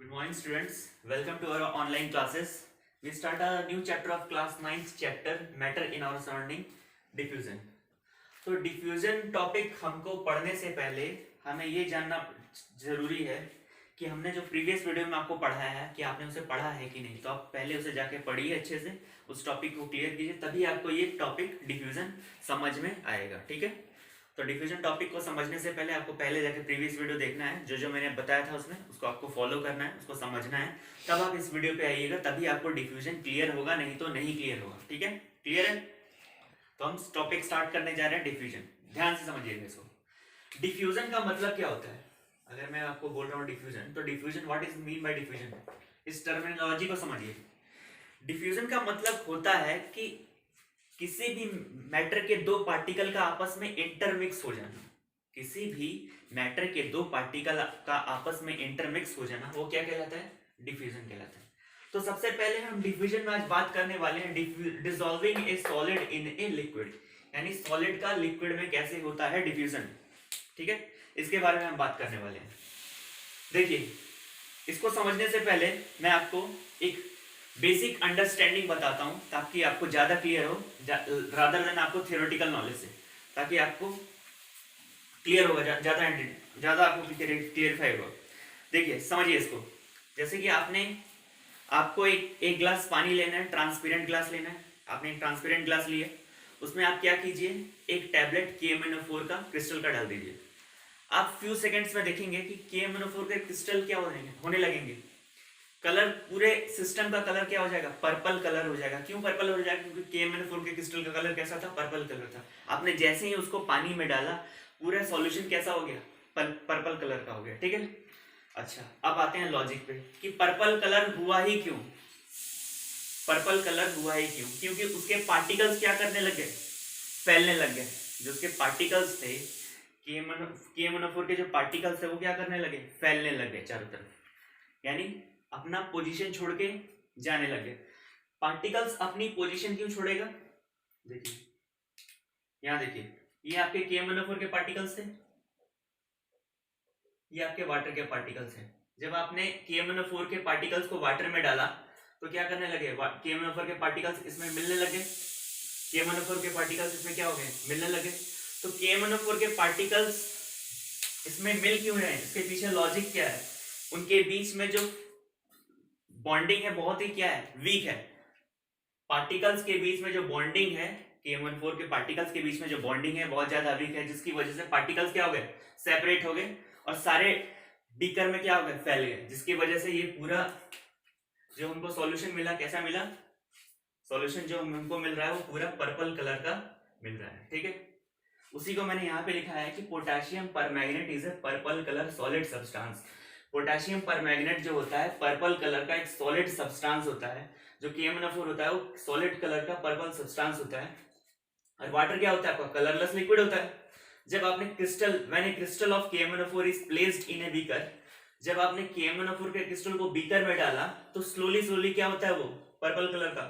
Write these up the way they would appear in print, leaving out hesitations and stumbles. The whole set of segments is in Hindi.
Good morning, students. Welcome to our online classes. We start a new chapter of class 9th chapter, Matter in Our Surrounding, Diffusion. तो डिफ्यूजन टॉपिक हमको पढ़ने से पहले हमें ये जानना जरूरी है कि हमने जो प्रीवियस वीडियो में आपको पढ़ाया है कि आपने उसे पढ़ा है कि नहीं। तो आप पहले उसे जाके पढ़िए अच्छे से, उस टॉपिक को क्लियर कीजिए, तभी आपको ये टॉपिक डिफ्यूजन समझ में आएगा। ठीक है, तो डिफ्यूजन टॉपिक को समझने से पहले आपको पहले जाके प्रीवियस वीडियो देखना है, जो जो मैंने बताया था उसमें उसको आपको फॉलो करना है, उसको समझना है, तब आप इस वीडियो पे आइएगा, तभी आपको डिफ्यूजन क्लियर होगा, नहीं तो नहीं क्लियर होगा। ठीक है, क्लियर है? तो हम टॉपिक स्टार्ट करने जा रहे हैं डिफ्यूजन। ध्यान से समझिएगा इसको। डिफ्यूजन का मतलब क्या होता है? अगर मैं आपको बोल रहा हूँ डिफ्यूजन, तो diffusion what is mean by diffusion, इस टर्मिनोलॉजी को समझिए। डिफ्यूजन का मतलब होता है कि किसी भी मैटर के दो पार्टिकल का आपस में इंटरमिक्स हो जाना। किसी भी मैटर के दो पार्टिकल का आपस में इंटरमिक्स हो जाना, वो क्या कहलाता है? डिफ्यूजन कहलाता है। तो सबसे पहले हम डिफ्यूजन में आज बात करने वाले हैं dissolving A solid in a liquid, यानी सॉलिड का लिक्विड में कैसे होता है डिफ्यूजन। ठीक है, इसके बारे में हम बात करने वाले हैं। देखिए, इसको समझने से पहले मैं आपको एक बेसिक अंडरस्टैंडिंग बताता हूं, ताकि आपको ज्यादा क्लियर हो, रादर देन आपको थियोरेटिकल नॉलेज से, ताकि आपको क्लियर होगा, ज्यादा आपको क्लियरिफाई होगा। देखिए, समझिए इसको। जैसे कि आपको एक ग्लास पानी लेना है, ट्रांसपेरेंट ग्लास लेना है। आपने एक ट्रांसपेरेंट ग्लास लिया, उसमें आप क्या कीजिए, एक टैबलेट KMnO4 का क्रिस्टल का डाल दीजिए। आप फ्यू सेकंड्स में देखेंगे कि KMnO4 के क्रिस्टल क्या होने लगेंगे, कलर, पूरे सिस्टम का कलर क्या हो जाएगा? पर्पल कलर हो जाएगा। क्यों पर्पल हो जाएगा? क्योंकि KMnO4 के क्रिस्टल का कलर कैसा था? पर्पल कलर था। आपने जैसे ही उसको पानी में डाला, पूरा सॉल्यूशन कैसा हो गया? पर्पल कलर का हो गया। ठीक है, अच्छा, अब आते हैं लॉजिक पे कि पर्पल कलर हुआ ही क्यों? पर्पल कलर हुआ ही क्यों? क्योंकि उसके पार्टिकल्स क्या करने लग गए? फैलने लग गए। जो उसके पार्टिकल्स थे, KMnO4 के जो पार्टिकल्स थे, वो क्या करने लगे? फैलने लग गए चारों तरफ, यानी अपना पोजीशन छोड़ के जाने लगे। पार्टिकल्स अपनी पोजीशन क्यों छोड़ेगा? देखिए, यहां देखिए, ये आपके KMnO4 के पार्टिकल्स थे, ये आपके वाटर के पार्टिकल्स हैं। जब आपने KMnO4 के पार्टिकल्स को वाटर में डाला, तो क्या करने लगे? KMnO4 के पार्टिकल्स इसमें मिलने लगे। KMnO4 के पार्टिकल्स इसमें क्या हो गए? मिलने लगे। तो KMnO4 के पार्टिकल्स इसमें मिल क्यों रहे हैं? इसके पीछे लॉजिक क्या है? उनके बीच में जो बॉन्डिंग है, बहुत ही क्या है? वीक है। पार्टिकल्स के बीच में जो बॉन्डिंग है, KMnO4 के पार्टिकल्स के बीच में जो बॉन्डिंग है, बहुत ज्यादा वीक है, जिसकी वजह से पार्टिकल्स क्या हो गए? सेपरेट हो गए और सारे बीकर में क्या हो गए? फैल गए, जिसकी वजह से ये पूरा जो हमको सॉल्यूशन मिला, कैसा मिला? सॉल्यूशन जो हमको मिल रहा है वो पूरा पर्पल कलर का मिल रहा है। ठीक है, उसी को मैंने यहाँ पे लिखा है कि potassium permanganate is a purple colour solid substance. Potassium permanganate जो होता है, पर्पल कलर का एक सॉलिड सब्सटेंस होता है। जो KMnO4 होता है, वो सॉलिड कलर का पर्पल सब्सटेंस होता है। और वाटर क्या होता है आपका? कलरलेस लिक्विड होता है। जब आपने when A crystal of KMnO4 is placed in a beaker, जब आपने KMnO4 के क्रिस्टल को बीकर में डाला, तो स्लोली स्लोली क्या होता है? वो पर्पल कलर का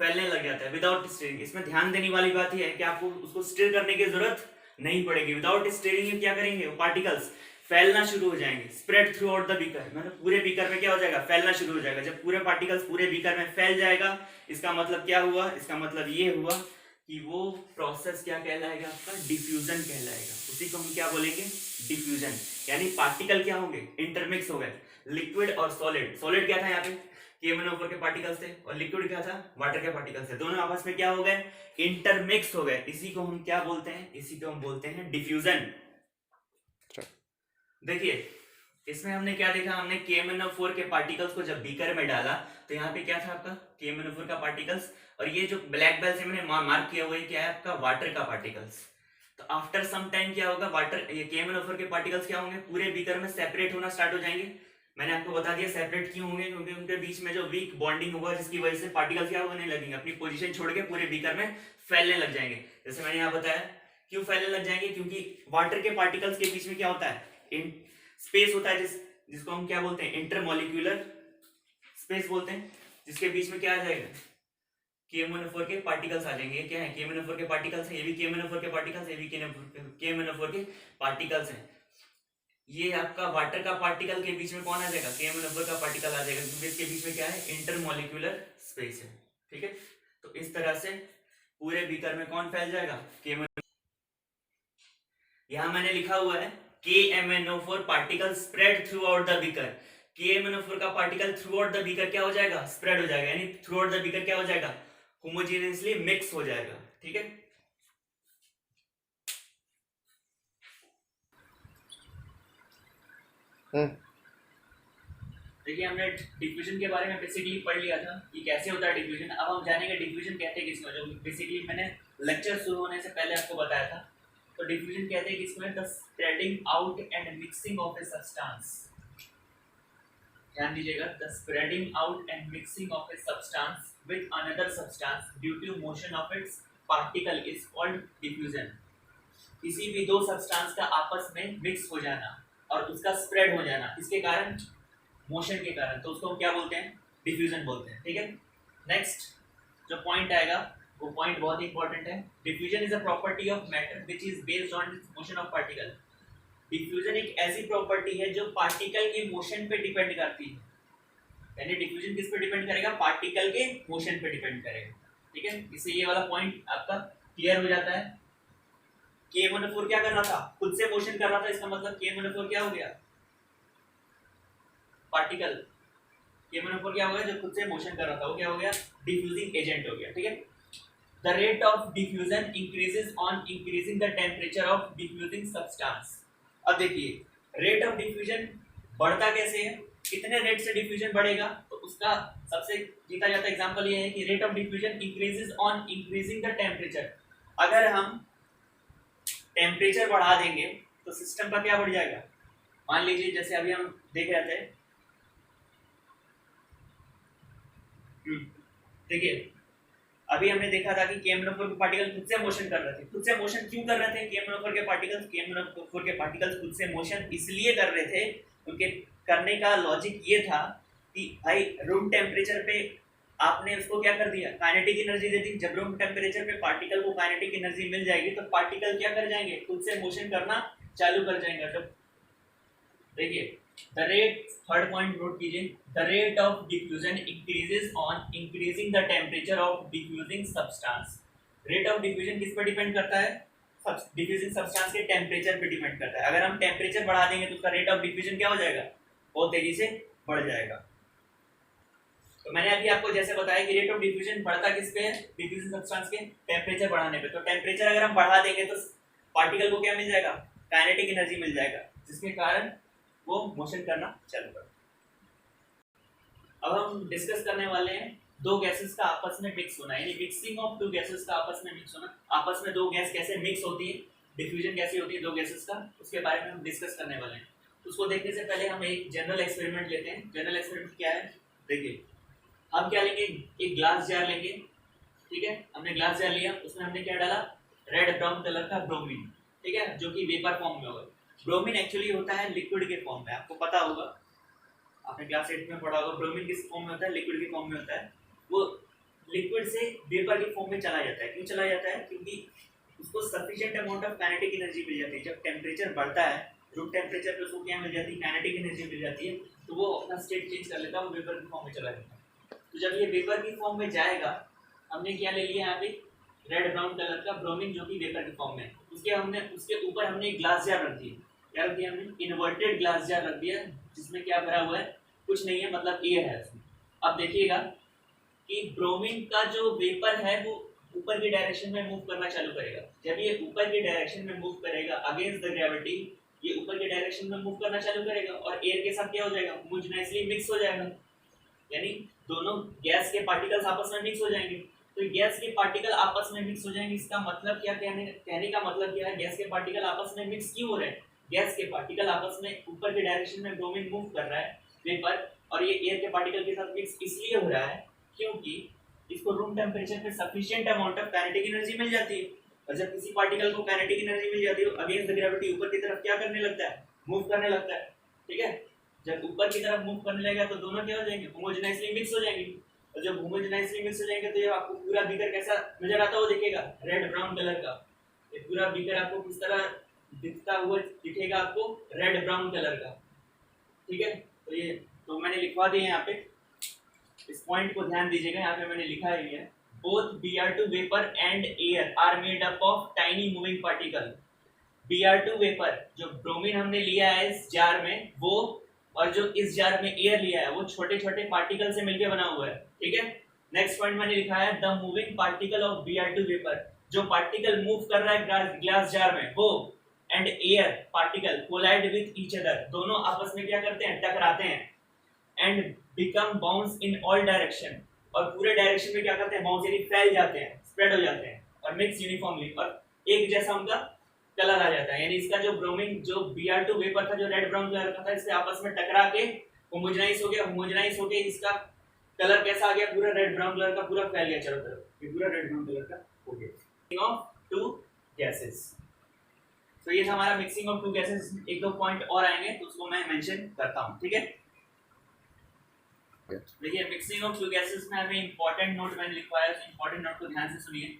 फैलने लग जाता है विदाउट स्टीयरिंग। इसमें ध्यान देने वाली बात यह है कि आपको उसको स्टीयर करने की जरूरत नहीं पड़ेगी। विदाउट स्टीयरिंग क्या करेंगे? वो पार्टिकल्स फैलना शुरू हो जाएंगे, spread through out the beaker. मतलब पूरे बीकर में क्या हो जाएगा? फैलना शुरू हो जाएगा। जब पूरे पार्टिकल्स पूरे बीकर में फैल जाएगा, इसका मतलब क्या हुआ? इसका मतलब ये हुआ कि वो प्रोसेस क्या कहलाएगा? आपका डिफ्यूजन कहलाएगा। उसी को हम क्या बोलेंगे? डिफ्यूजन। यानी पार्टिकल क्या होंगे? इंटरमिक्स हो गए, लिक्विड और सॉलिड। सॉलिड क्या था यहाँ पे? KMnO4 के पार्टिकल्स थे, और लिक्विड क्या था? वाटर के पार्टिकल्स थे। दोनों आपस में क्या हो गए? इंटरमिक्स हो गए। इसी को हम क्या बोलते हैं? इसी को हम बोलते हैं डिफ्यूजन। देखिए, इसमें हमने क्या देखा? हमने KMnO4 के पार्टिकल्स को जब बीकर में डाला, तो यहाँ पे क्या था आपका? KMnO4 का पार्टिकल्स, और ये जो ब्लैक बेल से मैंने मार्क किया हुआ है, क्या है आपका? वाटर का पार्टिकल्स। तो आफ्टर सम टाइम क्या होगा? ये KMnO4 के पार्टिकल्स क्या होंगे? पूरे बीकर में सेपरेट होना स्टार्ट हो जाएंगे। मैंने आपको बता दिया सेपरेट क्यों होंगे, क्योंकि उनके बीच में जो वीक बॉन्डिंग होगा, जिसकी वजह से पार्टिकल्स क्या होने लगेंगे? अपनी पोजीशन छोड़ के पूरे बीकर में फैलने लग जाएंगे। जैसे मैंने यहाँ बताया, क्यों फैलने लग जाएंगे? क्योंकि वाटर के पार्टिकल्स के बीच में क्या होता है? स्पेस होता है, जिसको हम क्या बोलते हैं? इंटरमॉलिक्यूलर स्पेस बोलते हैं, जिसके बीच में क्या आ जाएगा? KMnO4 के पार्टिकल्स आ जाएंगे। ये क्या है? KMnO4 के पार्टिकल्स हैं, ये भी KMnO4 के पार्टिकल्स, ये भी KMnO4 के पार्टिकल्स हैं। ये आपका वाटर का पार्टिकल के बीच में कौन आ जाएगा, KMnO4 का पार्टिकल आ जाएगा, क्योंकि इसके बीच में क्या है, इंटरमोलिक्यूलर स्पेस है। ठीक है, तो इस तरह से पूरे बीकर में कौन फैल जाएगा, KMnO। यहां मैंने लिखा हुआ है KMnO4 particle spread through out the beaker. KMnO4 का particle through out the beaker क्या हो जाएगा, स्प्रेड हो जाएगा, यानी थ्रू आउट द बीकर क्या हो जाएगा, होमोजेनियसली मिक्स हो जाएगा। ठीक है, देखिए हमने डिफ्यूजन के बारे में बेसिकली पढ़ लिया था कि कैसे होता है डिफ्यूजन। अब हम जानेंगे डिफ्यूजन कहते हैं किसको, जो बेसिकली मैंने लेक्चर शुरू होने से पहले आपको बताया था। तो डिफ्यूजन कहते हैं किसको, the spreading out and mixing of a substance. ध्यान दीजिएगा, the spreading out and mixing of a substance with another substance due to motion of its particle is called diffusion. किसी भी दो सब्सटेंस का आपस में मिक्स हो जाना और उसका स्प्रेड हो जाना, इसके कारण, मोशन के कारण, तो उसको हम क्या बोलते हैं, डिफ्यूजन बोलते हैं। ठीक है, नेक्स्ट जो पॉइंट आएगा वो पॉइंट बहुत ही इंपॉर्टेंट है। Diffusion is a property of matter which is based on motion of particle. Diffusion एक ऐसी प्रॉपर्टी है जो पार्टिकल के मोशन पे डिपेंड करती है, यानी डिफ्यूजन किस पे डिपेंड करेगा, पार्टिकल के मोशन पे डिपेंड करेगा। ठीक है, इससे ये वाला पॉइंट आपका क्लियर हो जाता है। KMnO4 क्या कर रहा था, खुद से मोशन कर रहा था, इसका मतलब KMnO4 क्या हो गया, पार्टिकल। KMnO4 क्या हो गया, जो खुद से मोशन कर रहा था वो क्या हो गया, डिफ्यूजिंग एजेंट हो गया। ठीक है, the rate of diffusion increases on increasing the temperature of diffusing substance. अब देखिए रेट ऑफ डिफ्यूजन बढ़ता कैसे है, कितने रेट से डिफ्यूजन बढ़ेगा, तो उसका सबसे जीता जाता एग्जांपल ये है कि rate of diffusion increases on increasing the temperature. अगर हम टेम्परेचर बढ़ा देंगे तो सिस्टम का क्या बढ़ जाएगा, मान लीजिए जैसे अभी हम देख रहे थे, देखिए अभी हमने देखा था कि KMnO4 के पार्टिकल खुद से मोशन कर रहे थे। खुद से मोशन क्यों कर रहे थे KMnO4 के पार्टिकल्स, KMnO4 के पार्टिकल्स खुद से मोशन इसलिए कर रहे थे, उनके करने का लॉजिक ये था कि भाई रूम टेम्परेचर पे आपने उसको क्या कर दिया, काइनेटिक एनर्जी दे दी। जब रूम टेम्परेचर पे पार्टिकल को काइनेटिक एनर्जी मिल जाएगी तो पार्टिकल क्या कर जाएंगे, खुद से मोशन करना चालू कर जाएंगे। तो देखिए the rate, third point note कीजिए, the rate of diffusion increases on increasing the temperature of diffusing substance. Rate of diffusion किस पर डिपेंड करता है, डिफ्यूजिंग सब्सटेंस के टेम्परेचर पे डिपेंड करता है। अगर हम टेम्परेचर बढ़ा देंगे तो उसका रेट ऑफ डिफ्यूजन क्या हो जाएगा, बहुत तेजी से बढ़ जाएगा। तो मैंने अभी आपको जैसे बताया कि रेट ऑफ डिफ्यूजन बढ़ता किस पे है, डिफ्यूजिंग सब्सटेंस के टेम्परेचर बढ़ाने पे। तो टेम्परेचर अगर हम बढ़ा देंगे तो पार्टिकल को क्या मिल जाएगा, काइनेटिक एनर्जी मिल जाएगा, जिसके कारण वो मोशन करना चालू कर। अब हम डिस्कस करने वाले हैं दो गैसेस का आपस में मिक्स होना, यानी मिक्सिंग ऑफ टू गैसेस का आपस में मिक्स होना। आपस में दो गैस कैसे मिक्स होती है, डिफ्यूजन कैसे होती है दो गैसेस का, उसके बारे में हम डिस्कस करने वाले हैं। उसको देखने से पहले हम एक जनरल एक्सपेरिमेंट लेते हैं। जनरल एक्सपेरिमेंट क्या है, देखिए हम क्या लेंगे, एक ग्लास जार लेंगे। ठीक है, हमने ग्लास जार लिया, उसमें हमने क्या डाला, रेड ब्राउन कलर का ब्रोमीन। ठीक है, जो कि वेपर फॉर्म में होगा। ब्रोमीन एक्चुअली होता है लिक्विड के फॉर्म में, आपको पता होगा, आपने क्लास 8 में पढ़ा होगा। ब्रोमीन किस फॉर्म में होता है, लिक्विड के फॉर्म में होता है। वो लिक्विड से वेपर के फॉर्म में चला जाता है। क्यों चला जाता है, क्योंकि उसको sufficient amount of kinetic energy मिल जाती है। जब टेम्परेचर बढ़ता है, रूम टेम्परेचर पे उसको क्या मिल जाती है, काइनेटिक एनर्जी मिल जाती है, तो वो अपना स्टेट चेंज कर लेता है, वो वेपर के फॉर्म में चला जाता है। तो जब ये वेपर की फॉर्म में जाएगा, हमने क्या ले लिया यहाँ पे, रेड ब्राउन कलर का ब्रोमीन जो कि वेपर के फॉर्म में, उसके ऊपर हमने एक ग्लास जार रख दिया। क्या रख दिया हमने, इन्वर्टेड ग्लास जार रख दिया, जिसमें क्या भरा हुआ है, कुछ नहीं है, मतलब एयर है उसमें। अब देखिएगा कि ब्रोमीन का जो वेपर है वो ऊपर की डायरेक्शन में मूव करना चालू करेगा। जब ये ऊपर की डायरेक्शन में मूव करेगा अगेंस्ट द ग्रेविटी, ये ऊपर की डायरेक्शन में मूव करना चालू करेगा और एयर के साथ क्या हो जाएगा, होमोजेनियसली मिक्स हो जाएगा, यानी दोनों गैस के पार्टिकल्स आपस में मिक्स हो जाएंगे। तो गैस के पार्टिकल आपस में मिक्स हो जाएंगे, इसका मतलब क्या, कहने का मतलब क्या है, गैस के पार्टिकल आपस में मिक्स क्यों हो रहे हैं, गैस के पार्टिकल आपस में ऊपर की डायरेक्शन में ब्रोमीन मूव कर रहा है वेपर, और ये एयर के पार्टिकल के साथ मिक्स इसलिए हो रहा है क्योंकि इसको रूम टेम्परेचर पे sufficient amount of kinetic energy मिल जाती है। और जब किसी पार्टिकल को काइनेटिक एनर्जी मिल जाती है, अगेंस्ट द ग्रेविटी ऊपर की तरफ क्या करने लगता है, मूव करने लगता है। ठीक है, जब ऊपर की तरफ मूव करने लगेगा तो दोनों क्या हो जाएंगे, होमोजेनाइजली मिक्स हो जाएंगे। और जब होमोजेनाइजली मिक्स हो जाएंगे तो ये आपको पूरा बीकर कैसा नजर आता है, वो देखिएगा रेड ब्राउन कलर का। ये पूरा बीकर आपको किस तरह दिखता हुआ दिखेगा आपको रेड ब्राउन कलर का, ठीक है। तो ये तो मैंने लिखवा दिया यहाँ पे, इस पॉइंट को ध्यान दीजिएगा, यहाँ पे मैंने लिखा है both Br2 vapour and air are made up of tiny moving particle. Br2 vapour जो ब्रोमीन हमने लिया है इस जार में वो, और जो इस जार में एयर लिया है वो छोटे छोटे पार्टिकल से मिलकर बना हुआ है, ठीक है। नेक्स्ट पॉइंट मैंने लिखा है the moving particle of Br2 vapour, जो पार्टिकल मूव कर रहा है ग्लास जार में वो and air particle collide with each other, दोनों आपस में क्या करते हैं, टकराते हैं, and become bounce in all direction, और पूरे डायरेक्शन में क्या करते हैं, बाउंस यानी फैल जाते हैं, स्प्रेड हो जाते हैं, और मिक्स यूनिफॉर्मली, और एक जैसा उनका कलर आ जाता है। यानी इसका जो ब्रोमीन जो Br2 वेपर था जो रेड ब्राउन कलर का था, इससे आपस में टकरा के होमोजेनाइज हो गया, होमोजेनाइज होके इसका कलर कैसा आ गया, पूरा रेड ब्राउन कलर का, पूरा फैल गया चारों तरफ, ये पूरा रेड ब्राउन कलर का हो गया। ऑफ टू गैसेस, तो ये था हमारा मिक्सिंग ऑफ टू गैसेस। एक दो पॉइंट और आएंगे तो उसको मैं मेंशन करता हूं, ठीक है। देखिए मिक्सिंग ऑफ टू गैसेस में हमें इंपॉर्टेंट नोट मैंने लिखवाया है, इंपॉर्टेंट नोट को ध्यान से सुनिए।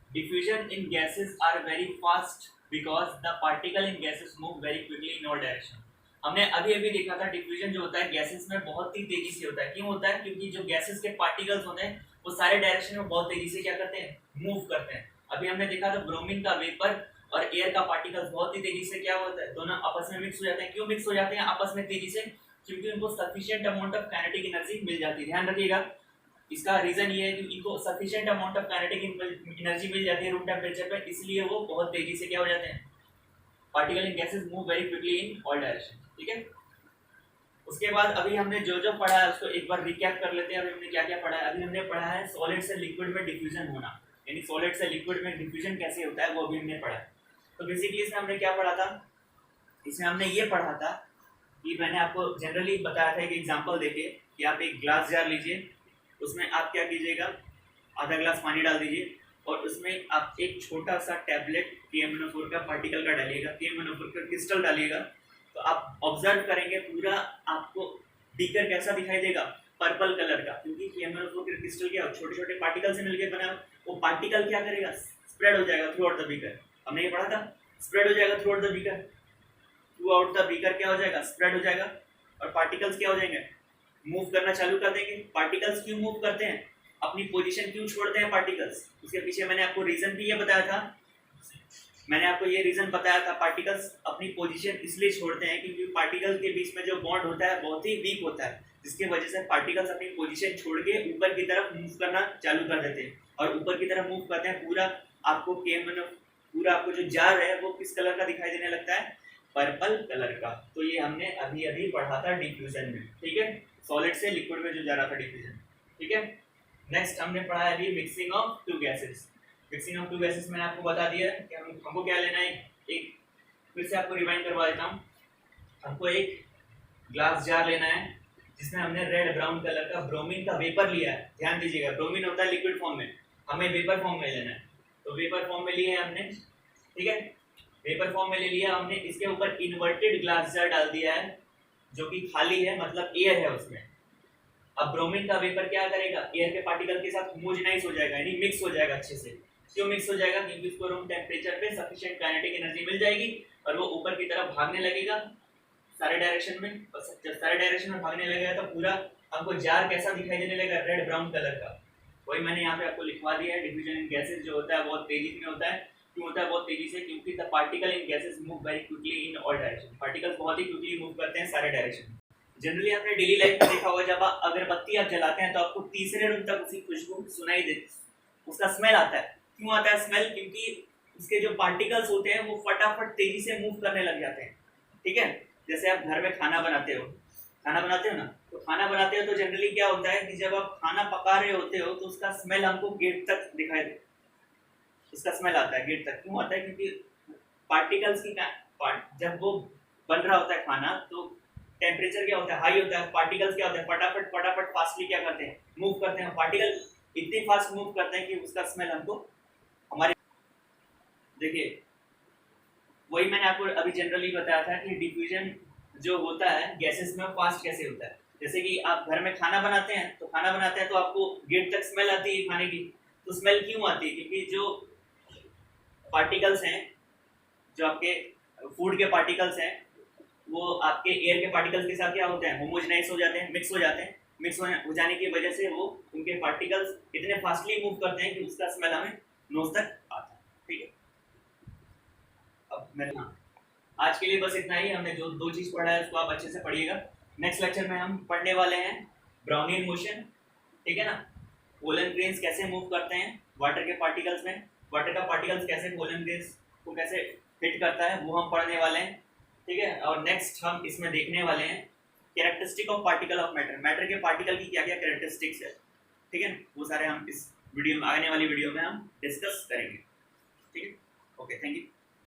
Diffusion in gases are very fast because the particle in gases move very quickly in all direction. हमने अभी अभी देखा था डिफ्यूजन जो होता है गैसेस में बहुत ही तेजी से होता है। क्यों होता है, क्योंकि जो गैसेस के पार्टिकल्स होते हैं वो सारे डायरेक्शन में बहुत तेजी से क्या करते हैं, मूव करते हैं। अभी हमने देखा था ब्रोमीन का वेपर और एयर का पार्टिकल्स बहुत ही तेजी से क्या होता है, दोनों आपस में मिक्स हो जाते हैं। क्यों मिक्स हो जाते हैं आपस में तेजी से, क्योंकि उनको sufficient amount of kinetic energy मिल जाती है। ध्यान रखिएगा, इसका रीजन ये है कि इनको sufficient amount of kinetic energy मिल जाती है रूम टेंपरेचर पे, इसलिए वो बहुत तेजी से क्या हो जाते हैं, particle in gases move very quickly in all direction, ठीक है। उसके बाद अभी हमने जो जो पढ़ा है उसको एक बार रिकैप कर लेते हैं। अभी हमने क्या क्या पढ़ा है, अभी हमने पढ़ा है सॉलिड से लिक्विड में डिफ्यूजन होना, यानी सॉलिड से लिक्विड में डिफ्यूजन कैसे होता है वो अभी हमने पढ़ा है। तो बेसिकली इसमें हमने क्या पढ़ा था, इसमें हमने ये पढ़ा था कि मैंने आपको जनरली बताया था एक एग्जांपल देके कि आप एक ग्लास जार लीजिए, उसमें आप क्या कीजिएगा, आधा ग्लास पानी डाल दीजिए और उसमें आप एक छोटा सा टैबलेट KMnO4 का पार्टिकल का डालिएगा, KMnO4 का क्रिस्टल डालिएगा। तो आप ऑब्जर्व करेंगे पूरा आपको बीकर कैसा दिखाई देगा, पर्पल कलर का, क्योंकि KMnO4 के क्रिस्टल क्या छोटे छोटे पार्टिकल से मिलकर बना, वो पार्टिकल क्या करेगा, स्प्रेड हो जाएगा थ्रू आउट द बीकर। हमने ये पढ़ा था, स्प्रेड हो जाएगा through out the beaker, through out the beaker क्या हो जाएगा, स्प्रेड हो जाएगा, और पार्टिकल्स क्या हो जाएंगे, मूव करना चालू कर देंगे। पार्टिकल्स क्यों मूव करते हैं, अपनी पोजीशन क्यों छोड़ते हैं पार्टिकल्स, उसके पीछे मैंने आपको रीजन भी ये बताया था। मैंने आपको ये रीजन बताया था, पार्टिकल्स अपनी पोजीशन इसलिए छोड़ते हैं क्योंकि पार्टिकल के बीच में जो बॉन्ड होता है बहुत ही वीक होता है, जिसकी वजह से पार्टिकल्स अपनी पोजीशन छोड़ के ऊपर की तरफ मूव करना चालू कर देते हैं, और ऊपर की तरफ मूव करते हैं। पूरा आपको पूरा आपको जो जार है वो किस कलर का दिखाई देने लगता है, पर्पल कलर का। तो ये हमने अभी अभी पढ़ा था डिफ्यूजन में, ठीक है, सॉलिड से लिक्विड में जो जा रहा था डिफ्यूजन, ठीक है। नेक्स्ट हमने पढ़ा है अभी mixing of two gases. Mixing of two gases मैंने आपको बता दिया है कि हमको क्या लेना है, एक फिर से आपको रिवाइंड करवा देता हूँ। हमको एक ग्लास जार लेना है जिसमें हमने रेड ब्राउन कलर का ब्रोमीन का वेपर लिया है। ध्यान दीजिएगा, ब्रोमीन होता है लिक्विड फॉर्म में, हमें वेपर फॉर्म में लेना है। तो वेपर फॉर्म में लिए हमने, ठीक है, वेपर फॉर्म में ले लिया हमने। इसके ऊपर इन्वर्टेड ग्लास जार डाल दिया है जो कि खाली है, मतलब एयर है उसमें। अब ब्रोमीन का वेपर क्या करेगा, एयर के पार्टिकल के साथ होमोजेनाइज हो जाएगा, यानी मिक्स हो जाएगा अच्छे से। क्यों मिक्स हो जाएगा, क्योंकि उसको रूम टेम्परेचर पे सफिशिएंट काइनेटिक एनर्जी मिल जाएगी और वो ऊपर की तरफ भागने लगेगा सारे डायरेक्शन में। और जब सारे डायरेक्शन में भागने लगेगा तो पूरा हमको जार कैसा दिखाई देने लगेगा, रेड ब्राउन कलर का। वही मैंने यहाँ पे आपको लिखवा दिया है, डिफ्यूजन इन गैसेस जो होता है बहुत तेजी में होता है। क्यों होता है बहुत तेजी से, क्योंकि the particle in gases move very quickly in all direction. Particles बहुत ही क्विकली मूव करते हैं सारे डायरेक्शन में। जनरली आपने डेली लाइफ में देखा होगा, जब आप अगरबत्ती आप जलाते हैं तो आपको तीसरे रूम तक उसकी खुशबू सुनाई देती, उसका स्मेल आता है। क्यों आता है स्मेल, क्योंकि उसके जो पार्टिकल्स होते हैं वो फटाफट तेजी से मूव करने लग जाते हैं, ठीक है। जैसे आप घर में खाना बनाते हो ना, तो खाना बनाते हो तो जनरली क्या होता है कि जब आप खाना पका रहे होते हो तो उसका स्मेल हमको गेट तक दिखाई दे, उसका स्मेल आता है गेट तक। क्यों आता है, क्योंकि पार्टिकल्स की जब वो बन रहा होता है खाना तो टेम्परेचर क्या होता है, हाई होता है। पार्टिकल्स क्या होता है, फटाफट फास्टली क्या करते हैं, मूव करते हैं। पार्टिकल इतनी फास्ट मूव करते हैं कि उसका स्मेल हमको हमारे, देखिए वही मैंने आपको अभी जनरली बताया था कि डिफ्यूजन जो होता है गैसेस में फास्ट कैसे होता है। जैसे कि आप घर में खाना बनाते हैं तो आपको गेट तक स्मेल आती है खाने की। तो स्मेल क्यों आती है, क्योंकि जो पार्टिकल्स हैं जो आपके फूड के पार्टिकल्स हैं वो आपके एयर के पार्टिकल्स के साथ क्या होते हैं, होमोजेनाइज हो जाते हैं, मिक्स हो जाते हैं। मिक्स हो जाने की वजह से वो उनके पार्टिकल्स इतने फास्टली मूव करते हैं कि उसका स्मेल हमें नोज तक आता है। ठीक है, अब मैं आज के लिए बस इतना ही। हमने जो दो चीज पढ़ा है उसको आप अच्छे से पढ़िएगा। नेक्स्ट लेक्चर में हम पढ़ने वाले हैं ब्राउनियन मोशन। ठीक है ना, पोलन ग्रेन्स कैसे मूव करते हैं वाटर के पार्टिकल्स में, वाटर का पार्टिकल्स कैसे पोलन ग्रेन्स को कैसे हिट करता है वो हम पढ़ने वाले हैं। ठीक है, और नेक्स्ट हम इसमें देखने वाले हैं characteristic of particle of matter, matter के पार्टिकल की क्या क्या कैरेक्टरिस्टिक्स है। ठीक है, वो सारे हम इस वीडियो में, आने वाली वीडियो में हम डिस्कस करेंगे। ठीक है, ओके, थैंक यू।